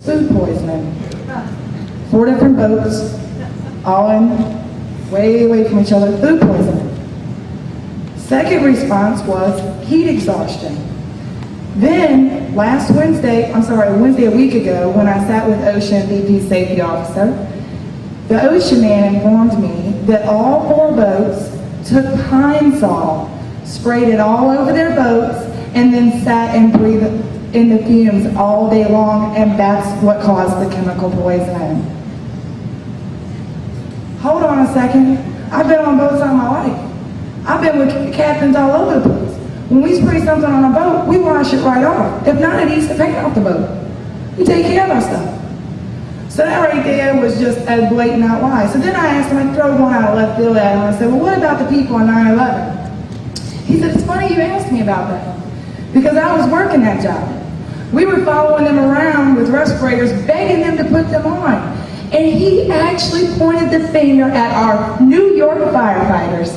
food poisoning. 4 different boats, all in, way away from each other, food poisoning. Second response was heat exhaustion. Then, Wednesday a week ago, when I sat with Ocean VP Safety Officer, the Ocean man informed me that all 4 boats took Pine Sol, sprayed it all over their boats, and then sat and breathed in the fumes all day long, and that's what caused the chemical poisoning. Hold on a second. I've been on boats all my life. I've been with captains all over the place. When we spray something on a boat, we wash it right off. If not, it eats the paint off the boat. We take care of our stuff. So that right there was just a blatant out lie. So then I asked him, I throw one out of left field at him, and I said, well, what about the people on 9/11? He said, it's funny you asked me about that, because I was working that job. We were following them around with respirators, begging them to put them on. And he actually pointed the finger at our New York firefighters.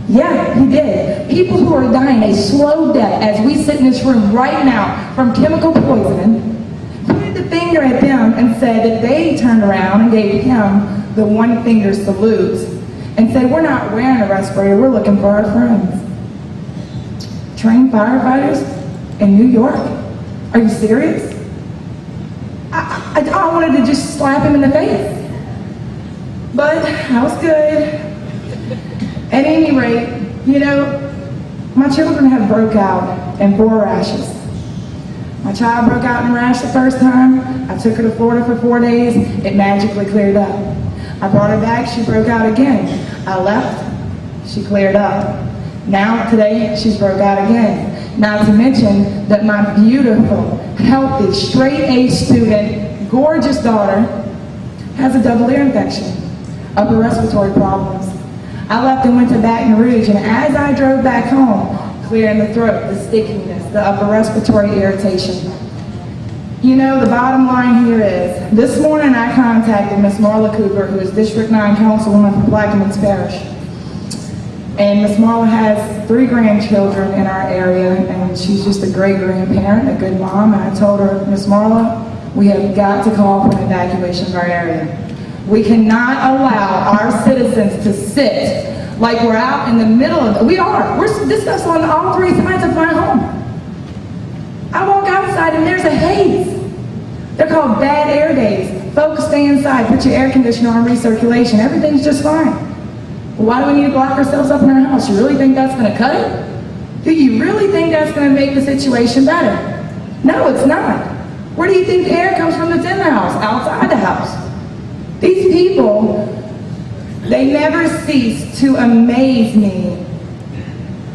Yeah, he did. People who are dying a slow death as we sit in this room right now from chemical poisoning, pointed the finger at them and said that they turned around and gave him the one finger salute and said, we're not wearing a respirator, we're looking for our friends. Trained firefighters in New York? Are you serious? I wanted to just slap him in the face. But I was good. At any rate, my children have broke out in 4 rashes. My child broke out in a rash the first time. I took her to Florida for 4 days. It magically cleared up. I brought her back. She broke out again. I left. She cleared up. Now, today, she's broke out again. Not to mention that my beautiful, healthy, straight-A student, gorgeous daughter, has a double ear infection, upper respiratory problems. I left and went to Baton Rouge, and as I drove back home, clearing the throat, the stickiness, the upper respiratory irritation. The bottom line here is, this morning I contacted Miss Marla Cooper, who is District 9 Councilwoman for Plaquemines Parish. And Miss Marla has 3 grandchildren in our area, and she's just a great grandparent, a good mom. And I told her, Miss Marla, we have got to call for an evacuation of our area. We cannot allow our citizens to sit like we're out in the middle of this stuff's on all 3 sides of my home. I walk outside and there's a haze. They're called bad air days. Folks, stay inside, put your air conditioner on recirculation. Everything's just fine. Why do we need to lock ourselves up in our house? You really think that's going to cut it? Do you really think that's going to make the situation better? No, it's not. Where do you think the air comes from that's in the house? Outside the house. These people, they never cease to amaze me.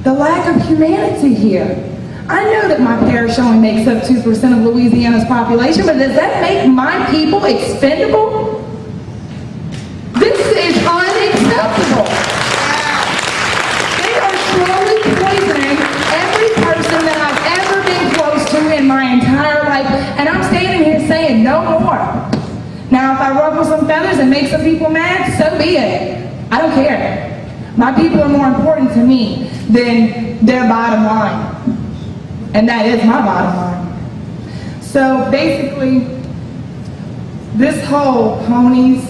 The lack of humanity here. I know that my parish only makes up 2% of Louisiana's population, but does that make my people expendable? This is unacceptable. They are slowly poisoning every person that I've ever been close to in my entire life, and I'm standing here saying no more. Now, if I ruffle some feathers and make some people mad, so be it. I don't care. My people are more important to me than their bottom line. And that is my bottom line. So basically, this whole Ponies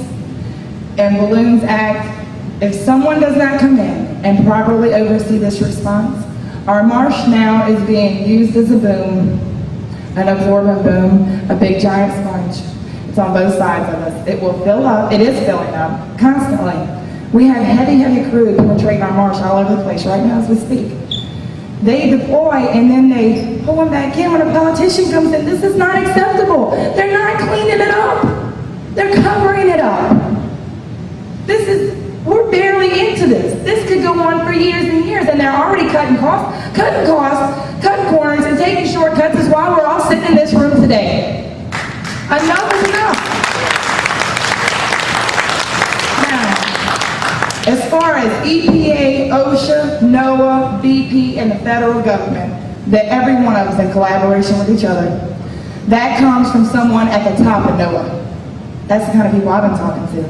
and Balloons Act, if someone does not come in and properly oversee this response, our marsh now is being used as a boom, an absorbent boom, a big giant sponge. It's on both sides of us. It will fill up. It is filling up constantly. We have heavy crude penetrating our marsh all over the place right now as we speak. They deploy and then they pull them back in when a politician comes in. This is not acceptable. They're not cleaning it up. They're covering it up. We're barely into this. This could go on for years and years, and they're already cutting costs, cutting corners, and taking shortcuts is why we're all sitting in this room today. Enough is enough. Now, as far as EPA, OSHA, NOAA, BP, and the federal government, that every one of us in collaboration with each other, that comes from someone at the top of NOAA. That's the kind of people I've been talking to.